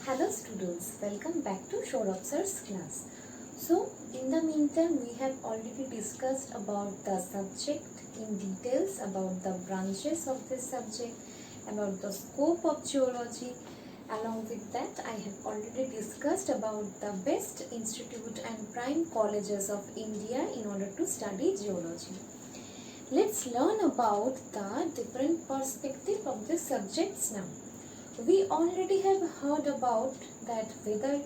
Hello students, welcome back to Saurabh Sir's class. So, in the meantime, we have already discussed about the subject in details, about the branches of this subject, about the scope of geology. Along with that, I have already discussed about the best institute and prime colleges of India in order to study geology. Let's learn about the different perspective of the subjects now. We already have heard about that whether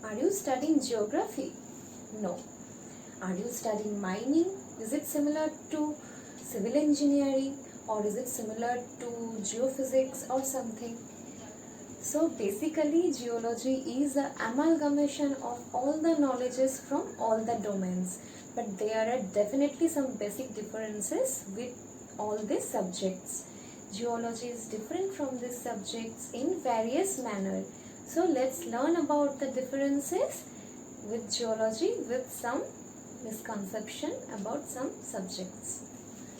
are you studying geography? No. Are you studying mining? Is it similar to civil engineering or is it similar to geophysics or something? So basically geology is an amalgamation of all the knowledges from all the domains, but there are definitely some basic differences with all these subjects. Geology is different from these subjects in various manner. So let's learn about the differences with geology with some misconception about some subjects.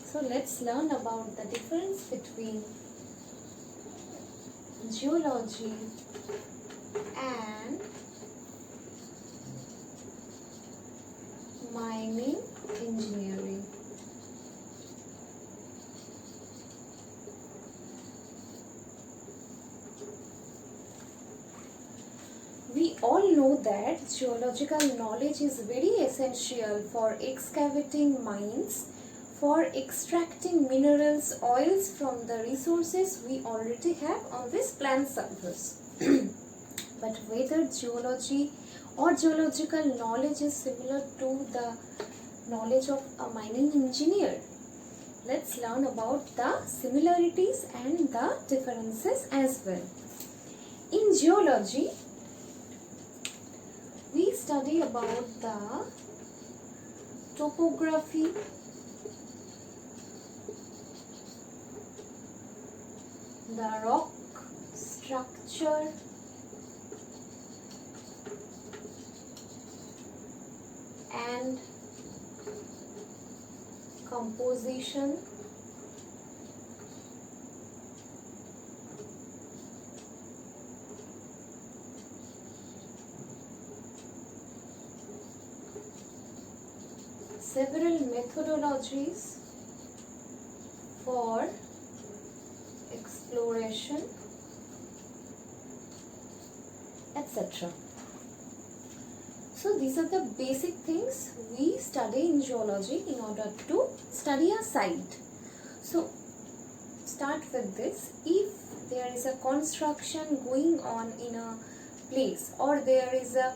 So let's learn about the difference between geology and mining engineering. We all know that geological knowledge is very essential for excavating mines, for extracting minerals, oils from the resources we already have on this plant surface. But whether geology or geological knowledge is similar to the knowledge of a mining engineer, let's learn about the similarities and the differences as well. In geology, we study about the topography, the rock structure, and composition. Several methodologies for exploration, etc. So these are the basic things we study in geology in order to study a site. So start with this. If there is a construction going on in a place or there is a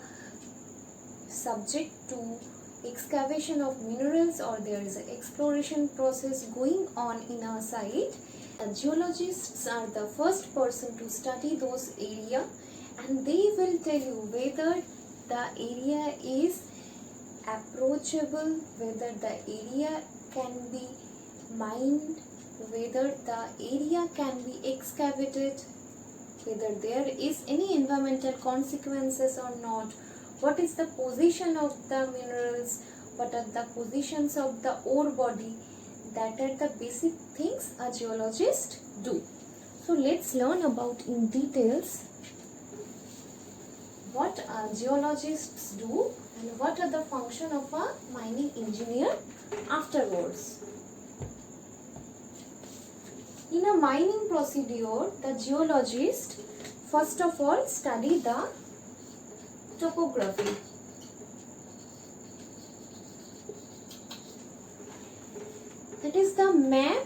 subject to excavation of minerals or there is an exploration process going on in a site, geologists are the first person to study those area and they will tell you whether the area is approachable, whether the area can be mined, whether the area can be excavated, whether there is any environmental consequences or not, what is the position of the minerals, what are the positions of the ore body. That are the basic things a geologist do. So let's learn about in details what geologists do and what are the function of a mining engineer afterwards. In a mining procedure, the geologist first of all study the topography. That is the map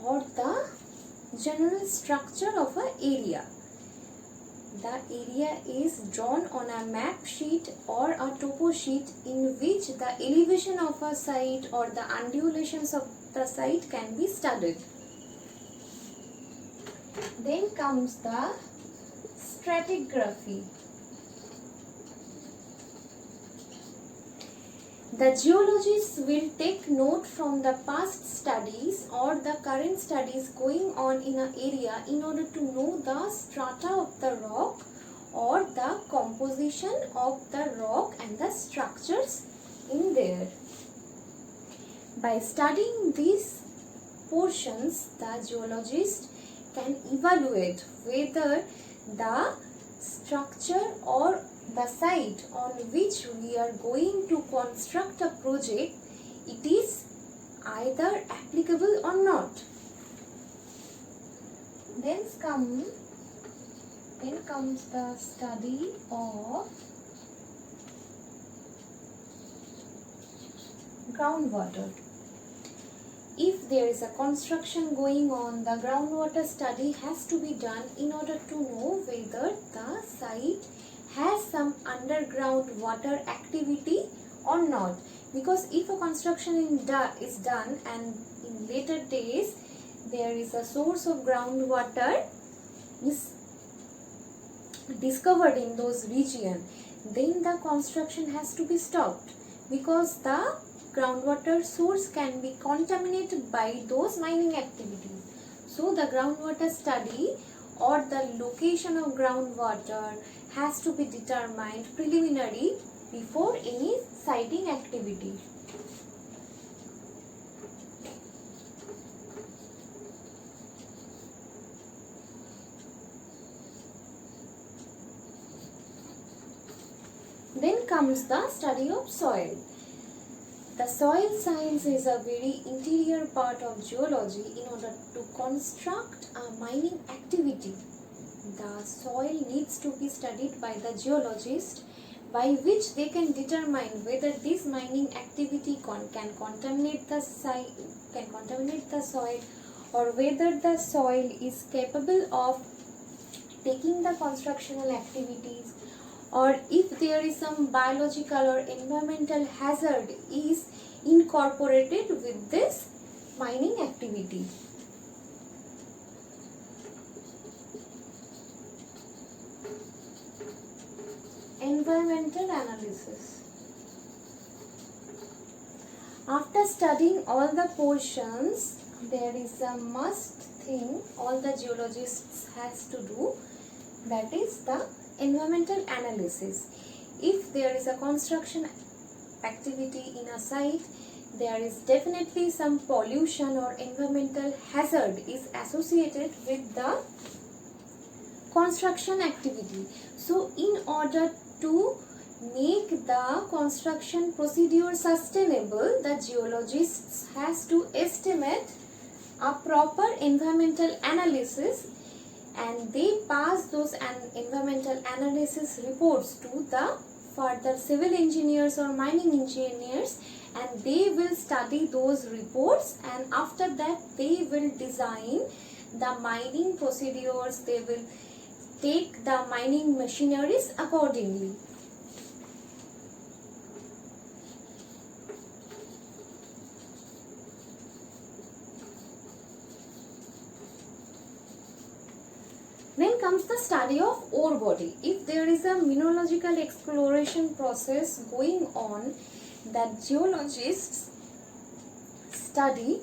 or the general structure of an area. The area is drawn on a map sheet or a topo sheet in which the elevation of a site or the undulations of the site can be studied. Then comes the stratigraphy. The geologists will take note from the past studies or the current studies going on in an area in order to know the strata of the rock or the composition of the rock and the structures in there. By studying these portions, the geologist can evaluate whether the structure or the site on which we are going to construct a project, it is either applicable or not. Then comes the study of groundwater. If there is a construction going on, the groundwater study has to be done in order to know whether the site has some underground water activity or not. Because if a construction is done and in later days there is a source of groundwater is discovered in those regions, then the construction has to be stopped, because the groundwater source can be contaminated by those mining activities. So the groundwater study or the location of groundwater has to be determined preliminary before any siting activity. Then comes the study of soil. The soil science is a very interior part of geology. In order to construct a mining activity, the soil needs to be studied by the geologist, by which they can determine whether this mining activity can contaminate the soil, or whether the soil is capable of taking the constructional activities, or if there is some biological or environmental hazard is incorporated with this mining activity. Environmental analysis. After studying all the portions, there is a must thing all the geologists has to do, that is the environmental analysis. If there is a construction activity in a site, there is definitely some pollution or environmental hazard is associated with the construction activity. So in order to make the construction procedure sustainable, the geologists has to estimate a proper environmental analysis, and they pass those environmental analysis reports to the further civil engineers or mining engineers, and they will study those reports, and after that they will design the mining procedures, they will take the mining machineries accordingly. Then comes the study of ore body. If there is a mineralogical exploration process going on, that geologists study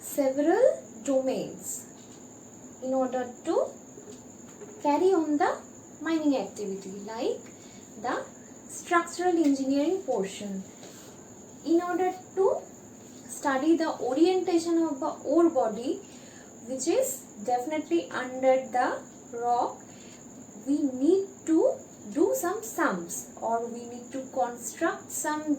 several domains in order to carry on the mining activity, like the structural engineering portion. In order to study the orientation of the ore body, which is definitely under the rock, we need to do some sums, or we need to construct some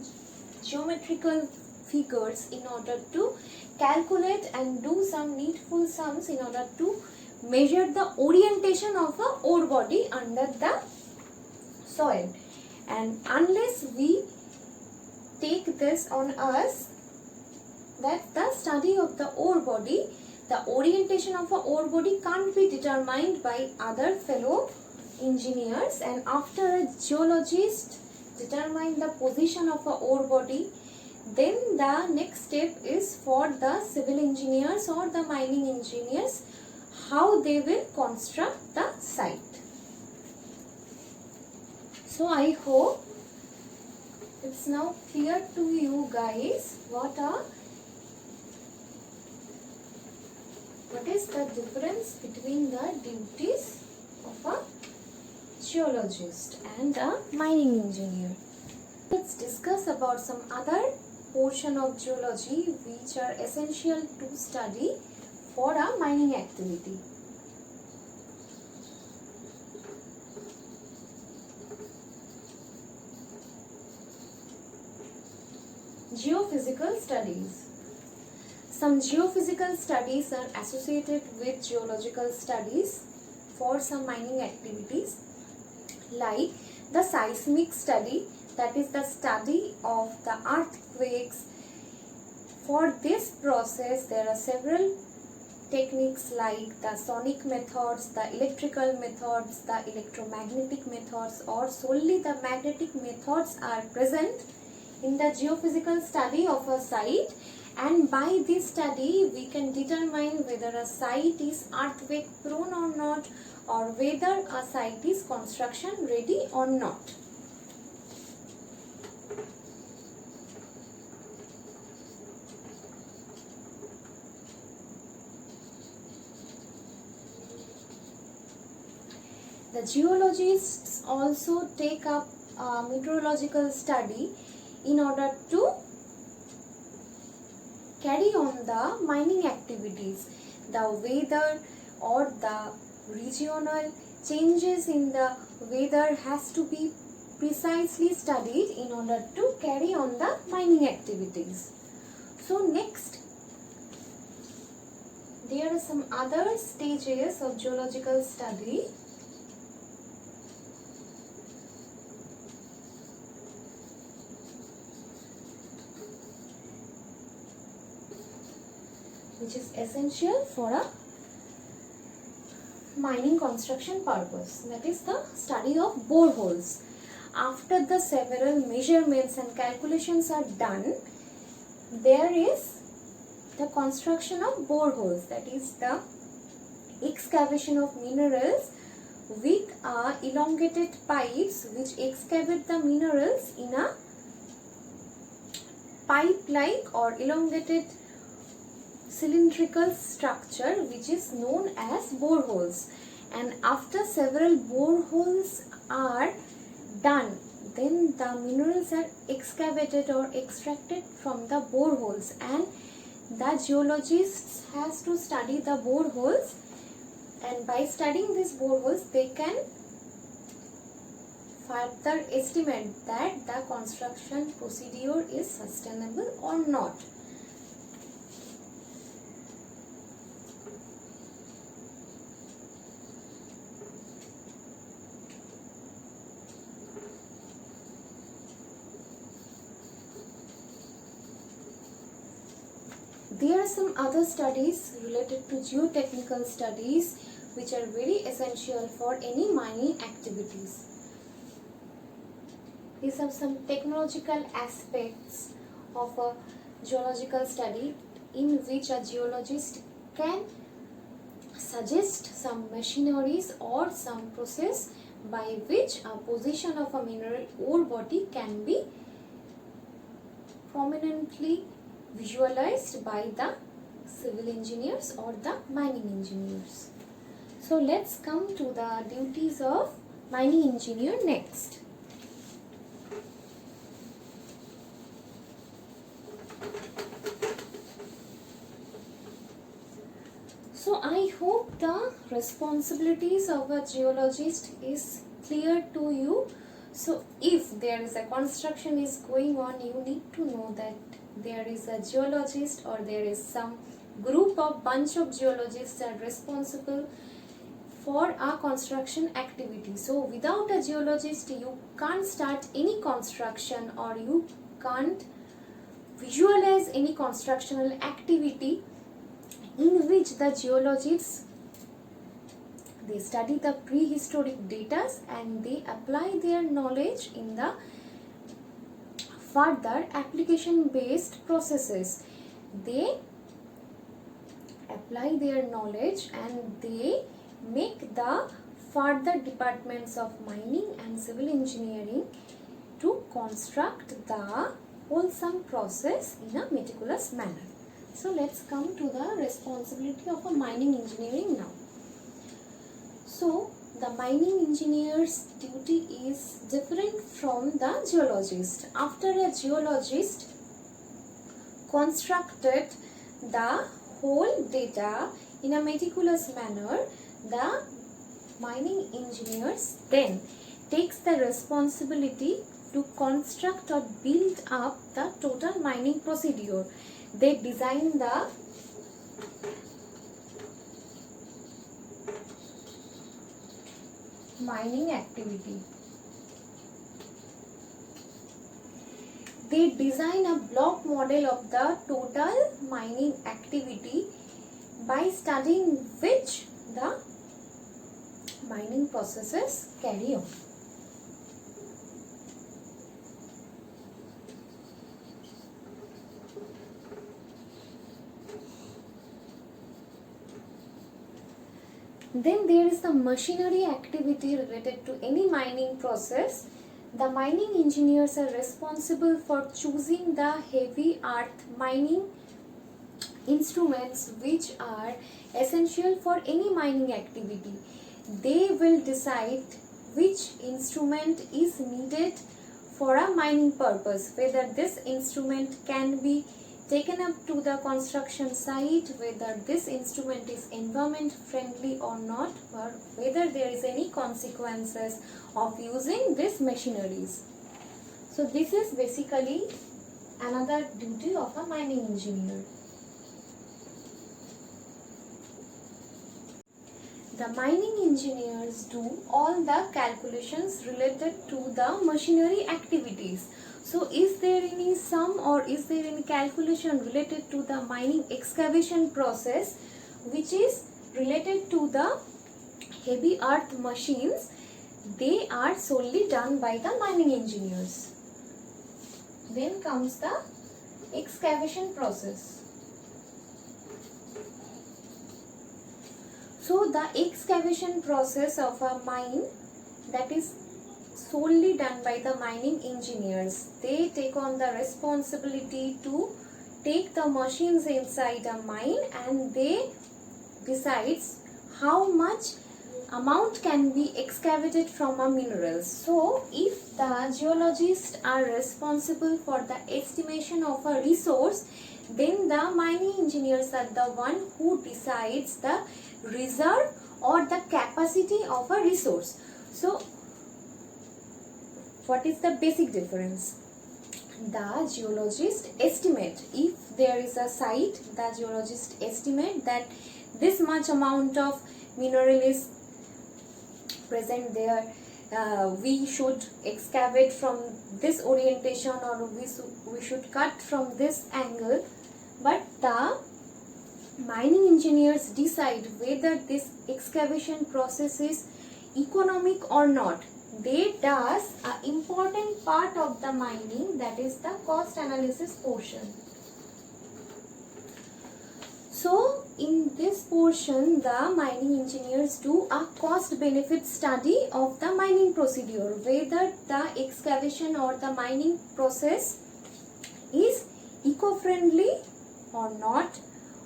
geometrical figures in order to calculate and do some needful sums in order to measure the orientation of a ore body under the soil. And unless we take this on us, that the study of the ore body, the orientation of a ore body can't be determined by other fellow engineers, and after a geologist determine the position of a ore body, then the next step is for the civil engineers or the mining engineers, how they will construct the site. So I hope it's now clear to you guys what is the difference between the duties of a geologist and a mining engineer. Let's discuss about some other portion of geology which are essential to study for a mining activity. Geophysical studies. Some geophysical studies are associated with geological studies for some mining activities, like the seismic study, that is the study of the earthquakes. For this process, there are several techniques like the sonic methods, the electrical methods, the electromagnetic methods, or solely the magnetic methods are present in the geophysical study of a site, and by this study we can determine whether a site is earthquake prone or not, or whether a site is construction ready or not. The geologists also take up meteorological study in order to carry on the mining activities. The weather or the regional changes in the weather has to be precisely studied in order to carry on the mining activities. So next, there are some other stages of geological study. Which is essential for a mining construction purpose, that is the study of boreholes. After the several measurements and calculations are done, there is the construction of boreholes, that is the excavation of minerals with elongated pipes which excavate the minerals in a pipe-like or elongated cylindrical structure which is known as boreholes. And after several boreholes are done, then the minerals are excavated or extracted from the boreholes, and the geologists has to study the boreholes, and by studying these boreholes they can further estimate that the construction procedure is sustainable or not. There are some other studies related to geotechnical studies which are very essential for any mining activities. These are some technological aspects of a geological study in which a geologist can suggest some machineries or some process by which a position of a mineral ore body can be prominently visualized by the civil engineers or the mining engineers. So let's come to the duties of mining engineer next. So I hope the responsibilities of a geologist is clear to you. So if there is a construction is going on, you need to know that there is a geologist or there is some group of bunch of geologists are responsible for a construction activity. So without a geologist you can't start any construction or you can't visualize any constructional activity in which the geologists they study the prehistoric data and they apply their knowledge in the further application based processes. They apply their knowledge and they make the further departments of mining and civil engineering to construct the wholesome process in a meticulous manner. So let's come to the responsibility of a mining engineering now. So the mining engineer's duty is different from the geologist. After a geologist constructed the whole data in a meticulous manner, the mining engineers then takes the responsibility to construct or build up the total mining procedure. They design the mining activity. They design a block model of the total mining activity by studying which the mining processes carry on. Then there is the machinery activity related to any mining process. The mining engineers are responsible for choosing the heavy earth mining instruments which are essential for any mining activity. They will decide which instrument is needed for a mining purpose, whether this instrument can be taken up to the construction site, whether this instrument is environment friendly or not, or whether there is any consequences of using these machineries. So this is basically another duty of a mining engineer. The mining engineers do all the calculations related to the machinery activities. So is there any sum or is there any calculation related to the mining excavation process which is related to the heavy earth machines? They are solely done by the mining engineers. Then comes the excavation process. So the excavation process of a mine, that is solely done by the mining engineers. They take on the responsibility to take the machines inside a mine and they decides how much amount can be excavated from a minerals. So if the geologists are responsible for the estimation of a resource, then the mining engineers are the one who decides the reserve or the capacity of a resource. So what is the basic difference? The geologist estimate, if there is a site, the geologist estimate that this much amount of mineral is present there, we should excavate from this orientation or we should cut from this angle. But the mining engineers decide whether this excavation process is economic or not. They does an important part of the mining, that is the cost analysis portion. So in this portion the mining engineers do a cost benefit study of the mining procedure, whether the excavation or the mining process is eco-friendly or not,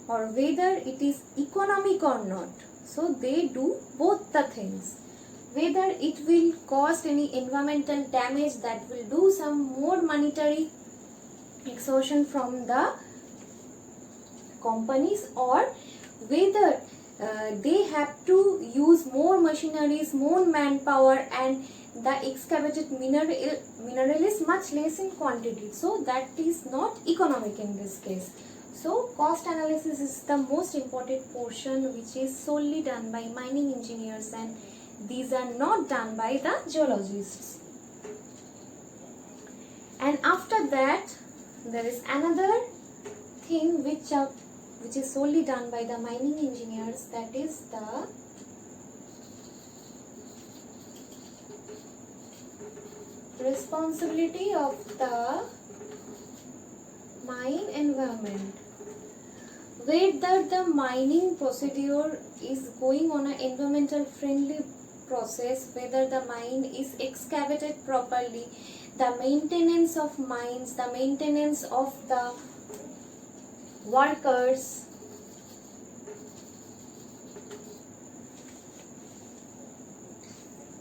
or whether it is economic or not. So they do both the things. Whether it will cause any environmental damage, that will do some more monetary exertion from the companies, or whether they have to use more machineries, more manpower, and the excavated mineral is much less in quantity. So that is not economic in this case. So cost analysis is the most important portion which is solely done by mining engineers, and these are not done by the geologists. And after that there is another thing which is solely done by the mining engineers, that is the responsibility of the mine environment. Whether the mining procedure is going on an environmental friendly process, whether the mine is excavated properly, the maintenance of mines, the maintenance of the workers,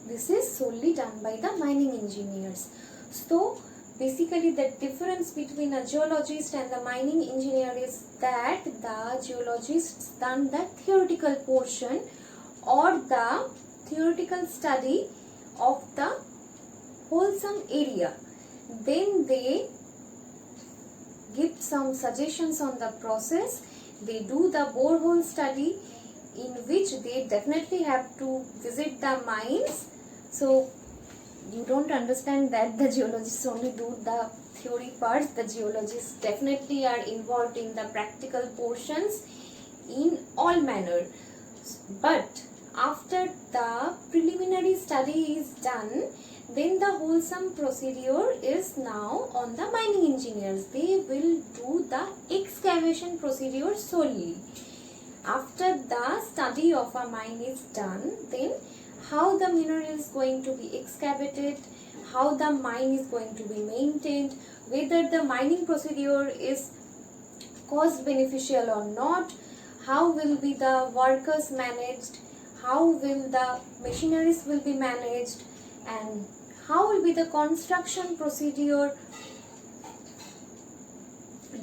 this is solely done by the mining engineers. So basically the difference between a geologist and the mining engineer is that the geologists done the theoretical portion or the theoretical study of the wholesome area, Then they give some suggestions on the process. They do the borehole study, in which they definitely have to visit the mines. So you don't understand that the geologists only do the theory parts. The geologists definitely are involved in the practical portions in all manner. But after the preliminary study is done, then the wholesome procedure is now on the mining engineers. They will do the excavation procedure solely. After the study of a mine is done, then how the mineral is going to be excavated, how the mine is going to be maintained, whether the mining procedure is cost beneficial or not, how will be the workers managed, how will the machineries will be managed, and how will be the construction procedure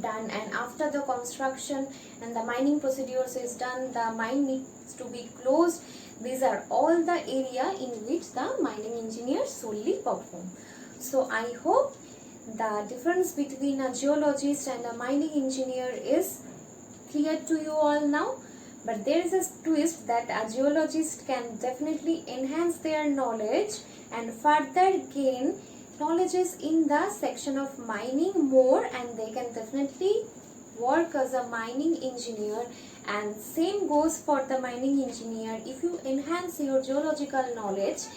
done. And after the construction and the mining procedures is done, the mine needs to be closed. These are all the area in which the mining engineers solely perform. So I hope the difference between a geologist and a mining engineer is clear to you all now. But there is a twist that a geologist can definitely enhance their knowledge and further gain knowledges in the section of mining more, and they can definitely work as a mining engineer. And same goes for the mining engineer. If you enhance your geological knowledge,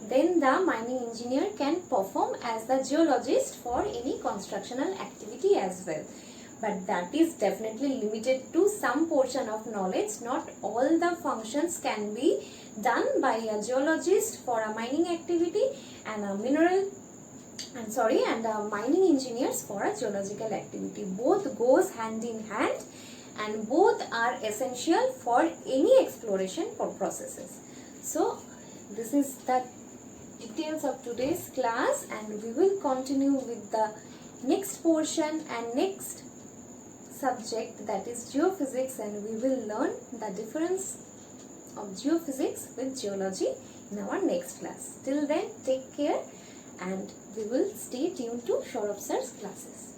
then the mining engineer can perform as the geologist for any constructional activity as well. But that is definitely limited to some portion of knowledge. Not all the functions can be done by a geologist for a mining activity and a mining engineers for a geological activity. Both goes hand in hand and both are essential for any exploration processes. So this is the details of today's class, and we will continue with the next portion and next subject, that is geophysics, and we will learn the difference of geophysics with geology in our next class. Till then, take care, and we will stay tuned to Saurabh Sir's classes.